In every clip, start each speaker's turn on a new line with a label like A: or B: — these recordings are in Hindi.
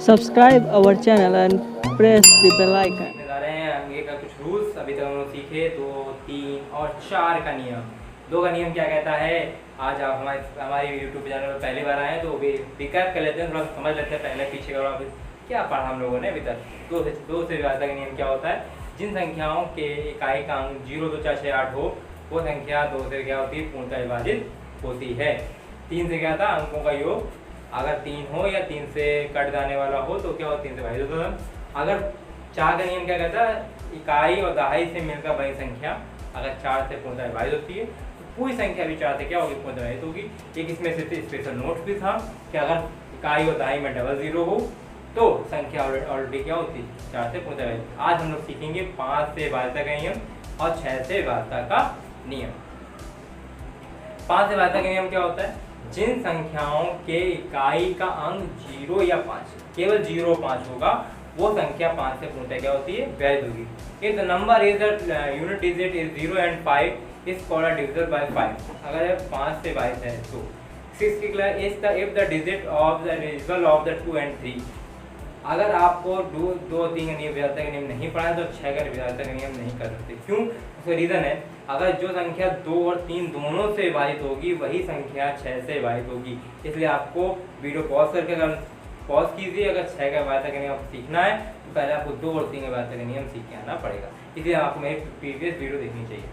A: Subscribe our channel and press the bell icon.
B: बता रहे हैं आगे का कुछ रूल्स अभी तक हम लोग सीखे 2, 3 और 4 का नियम। 2 का नियम क्या कहता है? आज आप हमारी यूट्यूब चैनल पर पहली बार आए हैं तो रिकैप कर लेते हैं, थोड़ा समझ लेते हैं पहले पीछे का क्या पढ़ा हम लोगों ने अभी तक। 2 से ज़्यादा का नियम क्या होता है? जिन संख्याओं के इकाई का अंक 0, 2, 4, 6, 8 हो वो संख्या 2 से क्या होती है? पूर्णतः विभाजित होती है। 3 से क्या था? अंकों का योग अगर 3 हो या 3 से कट जाने वाला हो तो क्या हो? 3 से विभाजित होता है। अगर 4 का नियम क्या कहता है? इकाई और दहाई से मिलकर बनी संख्या अगर 4 से पूर्णतः विभाजित होती है तो पूरी संख्या भी 4 से क्या होगी? पूर्णतः विभाजित होगी। एक इसमें से स्पेशल नोट भी था कि अगर इकाई और दहाई में डबल 0 हो तो संख्या ऑलरेडी क्या होती? 4 से पूर्णतः विभाजित। आज हम लोग सीखेंगे 5 से विभाज्यता का नियम और 6 से विभाज्यता का नियम। 5 से विभाज्यता का नियम क्या होता है? जिन संख्याओं के इकाई का अंक 0 या 5 केवल 0 और 5 होगा वो संख्या 5 से पूर्णतः क्या होती है? विभाजित होगी। If the number is the unit digit is 0 and 5 is called a divisible by 5। अगर 5 से विभाजित है तो 6 की class is the if the digit of the divisible of the 2 and 3। अगर आपको 2, 3 का नियम विभाज्यता का नियम नहीं पढ़ा है तो 6 का विभाज्यता का नियम नहीं कर सकते। क्यों? उसका रीज़न है अगर जो संख्या 2 और 3 दोनों से विभाजित होगी वही संख्या 6 से विभाजित होगी। इसलिए आपको वीडियो पॉज करके पॉज कीजिए। अगर 6 का विभाज्यता का नियम सीखना है तो पहले आपको 2 और 3 का विभाज्यता का नियम सीख के आना पड़ेगा। इसलिए आपको मेरी प्रीवियस वीडियो देखनी चाहिए।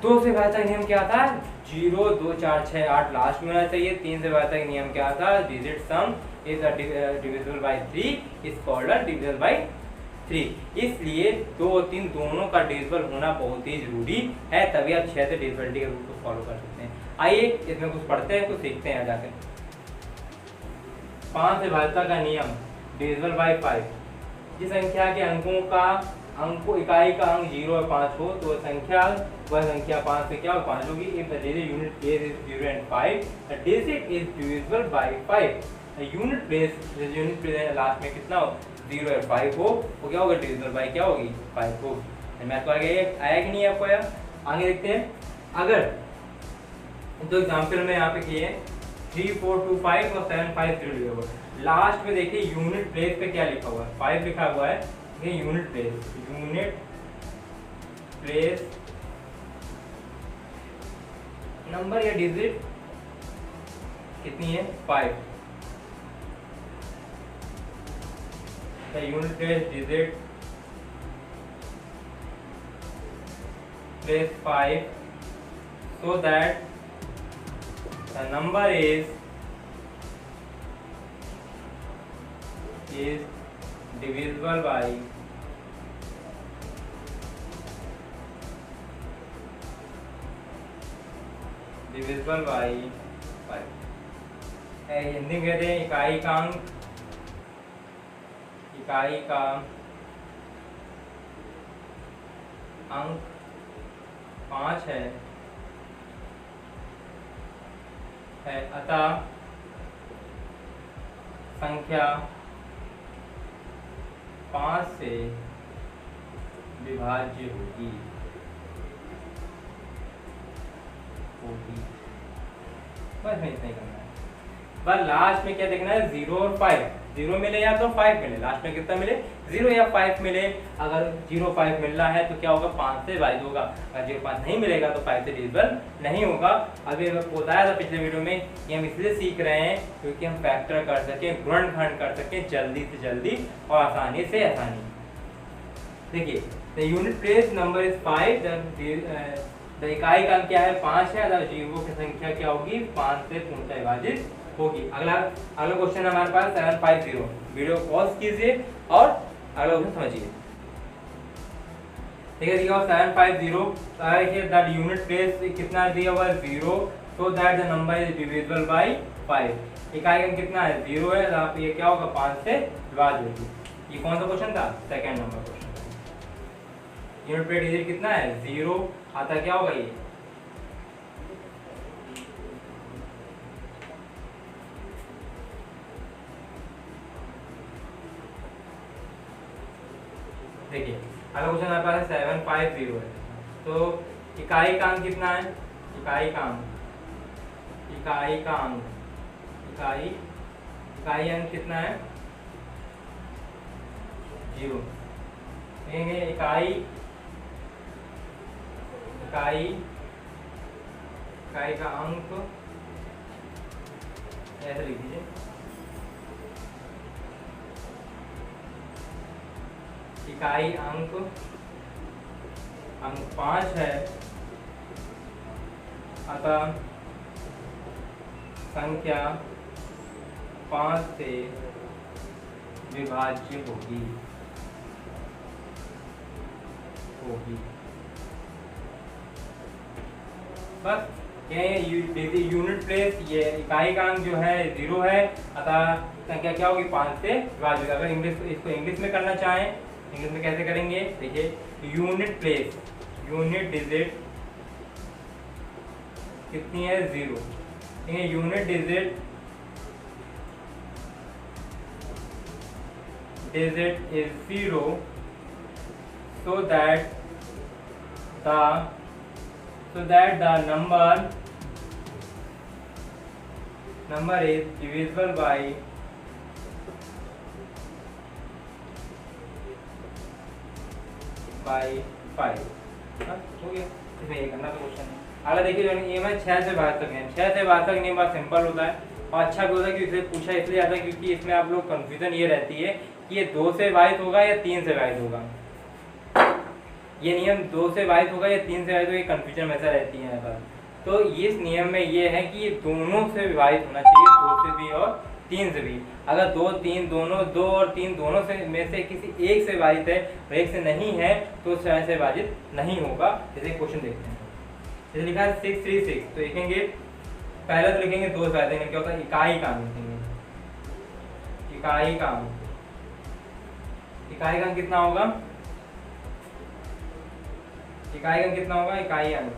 B: 2 से विभाज्यता का नियम क्या था? 0, 2, 4, 6, 8 लास्ट में होना चाहिए। 3 से विभाज्यता का नियम क्या था? Digit some is divisible by 3 is called divisible by 3। इसलिए 2 और 3 दोनों का डिविजिबल होना बहुत ही जरूरी है, तभी आप 6 से डिविजिबिलिटी के रूल को फॉलो कर सकते हैं। आइए इसमें कुछ पढ़ते हैं, कुछ सीखते हैं जाकर। 5 से विभाज्यता का नियम डिविजिबल बाय 5। जिस संख्या के इकाई का अंक 0 और 5 हो तो वह संख्या 5 से क्या हो? 5 होगी। If the digit unit place is 0 and 5, the digit is divisible by 5। Unit place last में कितना हो? 0 और 5 हो वो क्या होगा? डिविजिबल बाय क्या होगी? 5 हो। मैथ को आया कि नहीं आपको? आया। आगे देखते हैं। अगर दो एग्जाम्पल में यहाँ पे किए 3, 4, 2, 5 और 7, 5, 0 लिखा हुआ है। लास्ट में देखिए यूनिट प्लेस पे क्या लिखा हुआ है? 5 लिखा हुआ है। ये यूनिट प्लेस नंबर या डिजिट कितनी है? 5। Unit place digit place 5 so that the number is divisible by 5। Hindi में कहते हैं इकाई का अंक 5 है अतः संख्या 5 से विभाज्य होगी। बस में इतना ही करना है। बस लास्ट में क्या देखना है? 0 और 5। 0 मिले या तो 5 मिले। लास्ट में कितना मिले? 0 या 5 मिले। अगर 0, 5 मिल रहा है तो क्या होगा? 5 से विभाजित होगा। अगर 0, 5 नहीं मिलेगा तो 5 से डिविजिबल नहीं होगा। अभी बताया था पिछले वीडियो में कि हम इसलिए सीख रहे हैं क्योंकि हम फैक्टर कर सकें, गुणनखंड कर सकें जल्दी से जल्दी और आसानी से आसानी। देखिए the unit place number is 5। The इकाई का क्या है? 5 है। अगर जीवों की संख्या क्या होगी? 5 से पूर्णतः विभाजित होगी। अगला क्वेश्चन हमारे पास 750। वीडियो पॉज कीजिए और अगला क्वेश्चन समझिए। ठीक है, दिया हुआ 750। देखिए द यूनिट प्लेस कितना दिया हुआ है? 0 so that the number is divisible by 5। इकाई का कितना है? 0 है। आप ये क्या होगा? 5 से विभाजित होगी। ये कौन सा क्वेश्चन था? Second number question. Unit place digit कितना है? 0 आता क्या होगा? ये देखिए अगला क्वेश्चन हमारे पास है 750 है। तो इकाई का अंक कितना है? इकाई का अंक कितना है? जीरो। लिखेंगे इकाई का अंक, ऐसे लिख दीजिए, इकाई अंक 5 है, अतः संख्या 5 से विभाज्य होगी। बस ये यूनिट प्लेस, ये इकाई का अंक जो है 0 है, अतः संख्या क्या होगी 5 से विभाज्य होगी। अगर इसको इंग्लिश में करना चाहें, इंग्लिश में कैसे करेंगे, देखिए यूनिट प्लेस, यूनिट डिजिट कितनी है 0, unit digit is 0, so that the number is divisible by 5। हो गया, इसमें ये करना तो क्वेश्चन है। अगला देखिए जो ये मैं 6 से भाग तक है, 6 से भाग तक नहीं, बहुत सिंपल होता है और अच्छा भी होता है कि इसे पूछा इसलिए आता है क्योंकि इसमें आप लोग कंफ्यूजन ये रहती है कि ये 2 से विभाजित होगा या 3 से विभाजित होगा। ये नियम 2 से विभाजित होगा या 3 से विभाजित होगा, ये कंफ्यूजन हमेशा रहती है यहाँ पर। तो इस नियम में ये है कि ये दोनों से विभाजित होना चाहिए, 2 से भी और 3 से भी। अगर 2 3 दोनों, 2 और 3 दोनों से में से किसी एक से विभाजित है और एक से नहीं है तो 6 से विभाजित नहीं होगा। जैसे क्वेश्चन देखते हैं, जैसे लिखा है 636, तो लिखेंगे पहले तो लिखेंगे 2 से विभाजित, क्या होता है इकाई का अंक लिखेंगे, इकाई का अंक। इकाई का अंक कितना होगा, इकाई अंक कितना होगा, इकाई अंक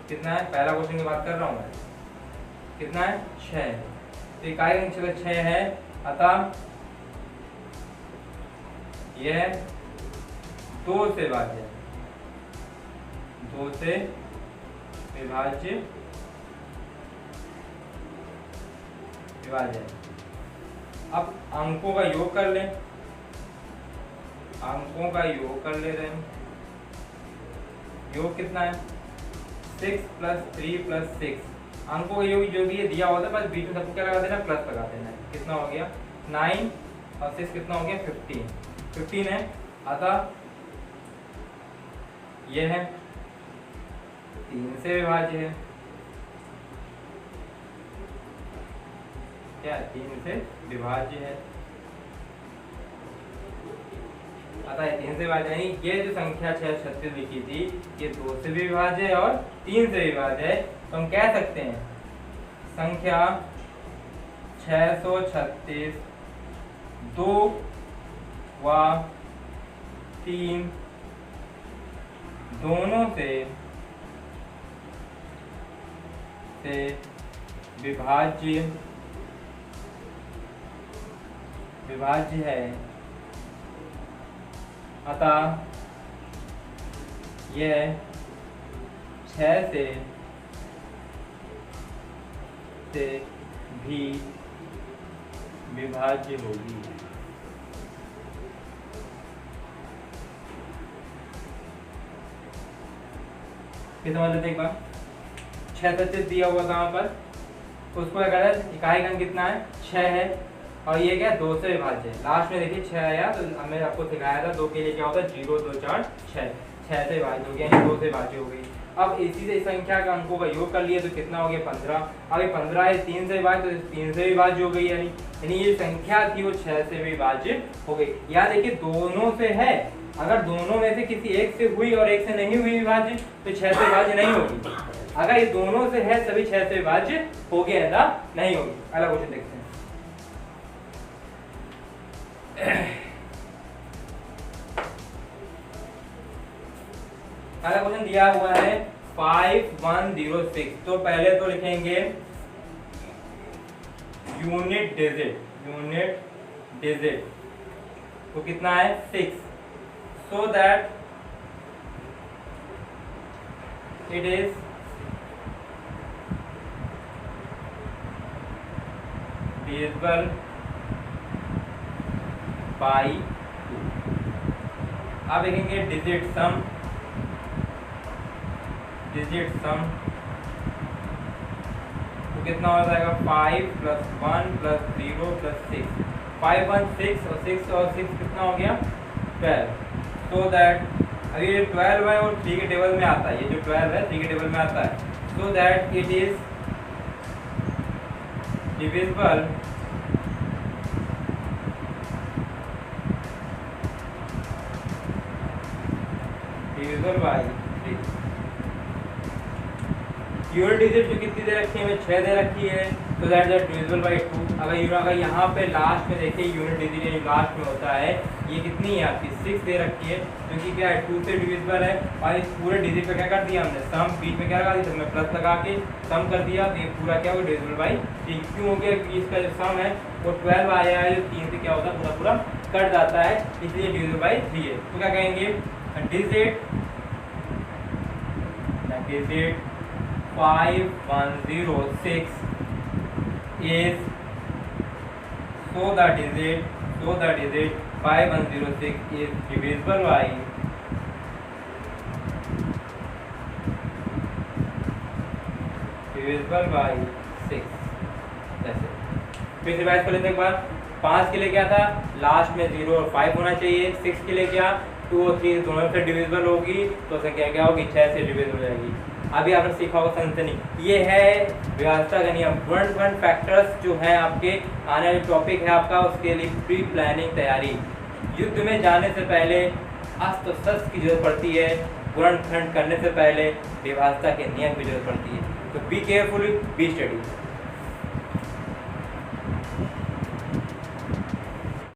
B: कितना है, पहला क्वेश्चन की बात कर रहा हूं मैं, कितना है 6, तो इकाई अंक 6 है, अतः यह 2 से विभाज्य, 2 से विभाज्य है। अब अंकों का योग कर लें, अंकों का योग कर ले रहे हैं, योग कितना है 6 + 3 + 6, अंकों का योग जो भी ये दिया होता है बस बीच में सबको क्या लगा देना, प्लस लगा देना। कितना हो गया 9 और 6 कितना हो गया 15 है, अतः यह है 3 से विभाज्य है, क्या 3 से विभाज्य है, अतः 3 से विभाज्य है। ये जो संख्या 636 लिखी थी ये 2 से भी विभाज्य है और 3 से विभाज्य है, तो हम कह सकते हैं संख्या 636 2 व 3 दोनों से विभाज्य है, अतः यह 6 से भी विभाज्य होगी। फिर समझ लेते एक बार, 636 दिया हुआ कहाँ पर, उसको क्या करें, इकाई अंक कितना है 6 है और ये क्या 2 से विभाज्य है। लास्ट में देखिए 6 आया तो हमने आपको सिखाया था 2 के लिए क्या होता है 0 2 4 6, 6 से विभाज्य हो गया यानी 2 से विभाज्य हो गई। अब इसी से इस संख्या का अंकों का योग कर लिए तो कितना हो गया 15। अब ये 15 है 3 से विभाज्य तो 3 से विभाज्य हो गई, यानी ये संख्या थी वो 6 से विभाज्य हो गई। यहाँ देखिए दोनों से है, अगर दोनों में से किसी एक से हुई और एक से नहीं हुई विभाज्य तो 6 से विभाज्य नहीं होगी। अगर ये दोनों से है सभी 6 से विभाज्य हो गया है ना, नहीं होगी। अगला क्वेश्चन देखते हैं। अगला क्वेश्चन दिया हुआ है 5106, तो पहले तो लिखेंगे यूनिट डिजिट तो कितना है 6, so that it is divisible by आप देखेंगे डिजिट सम तो कितना हो जाएगा 5 + 1 + 0 + 6, 5 1 6 और 6 और 6 कितना हो गया 12। सो दैट अभी ये 12 है और 3 के टेबल में आता है, ये जो 12 है 3 के टेबल में आता है। So that it is divisible by 3। Unit digit जो कितनी दे रखी है हमें 6 दे रखी है, तो दैट इज डिविजिबल बाई 2। अगर यहाँ पे लास्ट में देखिए यूनिट डिजिट जो लास्ट में होता है ये कितनी है आपकी 6 दे रखी है, क्योंकि क्या है 2 से डिविजिबल है। और इस पूरे डिजिट पे क्या कर दिया हमने सम, बीच में क्या लगा दिया हमने प्लस लगा के सम कर दिया, तो ये पूरा क्या हो डिविजिबल बाई 3। क्यों हो गया कि इसका जो सम है वो 12 आया है, जो 3 से क्या होता है पूरा कट जाता है, इसलिए डिविजिबल बाई 3 है। तो क्या कहेंगे digit 5106 is so the digit 5106 is divisible by 6। जैसे फिर रिवाइज कर लेते हैं एक बार। 5 के लिए क्या था लास्ट में 0 और 5 होना चाहिए। 6 के लिए क्या 2 और 3 दोनों से डिविजिबल होगी, तो संख्या क्या होगी 6 से डिविजिबल हो जाएगी। अभी आपने सीखा होगा सनसनी, ये है व्यवस्था का नियम। गुणनखंड फैक्टर्स जो है आपके आने वाले टॉपिक है आपका, उसके लिए प्री प्लानिंग तैयारी। युद्ध में जाने से पहले अस्त्र शस्त्र की जरूरत पड़ती है, गुणनखंड करने से पहले व्यवस्था के नियम की जरूरत पड़ती है। तो बी केयरफुल, बी स्टडी।